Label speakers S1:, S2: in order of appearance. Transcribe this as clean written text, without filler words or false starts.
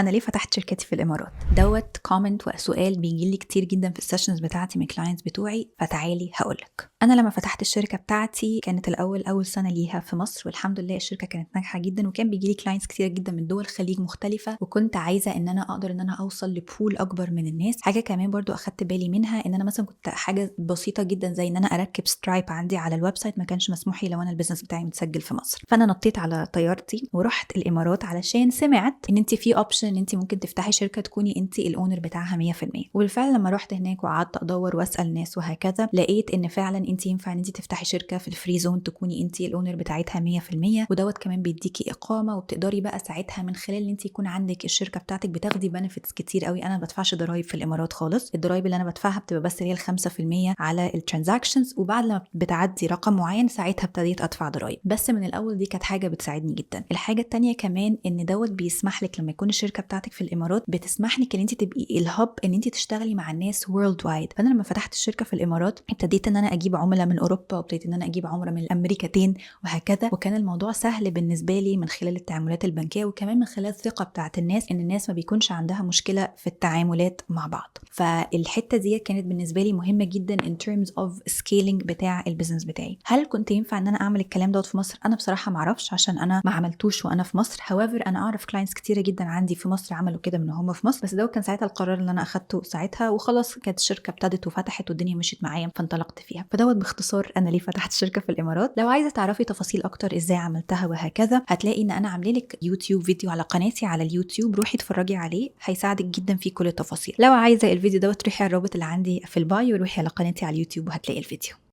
S1: انا ليه فتحت شركتي في الامارات دوت كومنت وسؤال بيجي لي كتير جدا في السيشنز بتاعتي من كلاينتس بتوعي. فتعالي هقولك، انا لما فتحت الشركه بتاعتي كانت اول سنه ليها في مصر، والحمد لله الشركه كانت ناجحه جدا، وكان بيجي لي كلاينتس كتير جدا من دول الخليج مختلفه، وكنت عايزه ان انا اقدر ان انا اوصل لبول اكبر من الناس. حاجه كمان برضو اخدت بالي منها ان انا مثلا كنت حاجه بسيطه جدا زي ان انا اركب سترايب عندي على الويب سايت، ما كانش مسموح لي لو انا البيزنس بتاعي متسجل في مصر. فانا نطيت على طيارتي ورحت الامارات علشان سمعت ان انت في اوبشن ان انت ممكن تفتحي شركه تكوني انت الاونر بتاعها 100%. وبالفعل لما رحت هناك وقعدت ادور واسال ناس وهكذا، لقيت ان فعلا انت ينفع ان انت تفتحي شركه في الفري زون تكوني انت الاونر بتاعتها 100%، ودوت كمان بيديكي اقامه، وبتقدري بقى ساعتها من خلال ان انت يكون عندك الشركه بتاعتك بتاخدي بنفيتس كتير قوي. انا ما بدفعش ضرايب في الامارات خالص، الضرايب اللي انا بدفعها بتبقى بس هي 5% على الترانزاكشنز، وبعد لما بتعدي رقم معين ساعتها ابتديت ادفع ضرايب. بس من الاول دي كانت حاجه بتساعدني جدا. الحاجه الثانيه كمان ان دوت بيسمح لك لما يكون الشركه بتاعتك في الامارات، بتسمح لك ان انت تبقي الهب ان انت تشتغلي مع الناس وورلد وايد. فانا لما فتحت الشركه في الامارات ابتديت ان انا اجيب عملاء من اوروبا، وابتديت ان انا اجيب عملاء من الامريكتين وهكذا، وكان الموضوع سهل بالنسبه لي من خلال التعاملات البنكيه، وكمان من خلال الثقه بتاعت الناس ان الناس ما بيكونش عندها مشكله في التعاملات مع بعض. فالحته دي كانت بالنسبه لي مهمه جدا in terms of scaling بتاع البيزنس بتاعي. هل كنت ينفع ان انا اعمل الكلام دوت في مصر؟ انا بصراحه ما اعرفش عشان انا ما عملتوش وانا في مصر. however انا اعرف كلاينتس كتيره جدا عندي في مصر عملوا كده من هم في مصر، بس ده كان ساعتها القرار اللي انا اخدته ساعتها، وخلاص كانت الشركه ابتدت وفتحت والدنيا مشيت معايا فانطلقت فيها. فدوت باختصار انا ليه فتحت شركه في الامارات. لو عايزه تعرفي تفاصيل اكتر ازاي عملتها وهكذا، هتلاقي ان انا عامله لك يوتيوب فيديو على قناتي على اليوتيوب، روحي اتفرجي عليه هيساعدك جدا في كل التفاصيل. لو عايزه الفيديو دوت روحي على الرابط اللي عندي في البايو، وروحي على قناتي على اليوتيوب وهتلاقي الفيديو.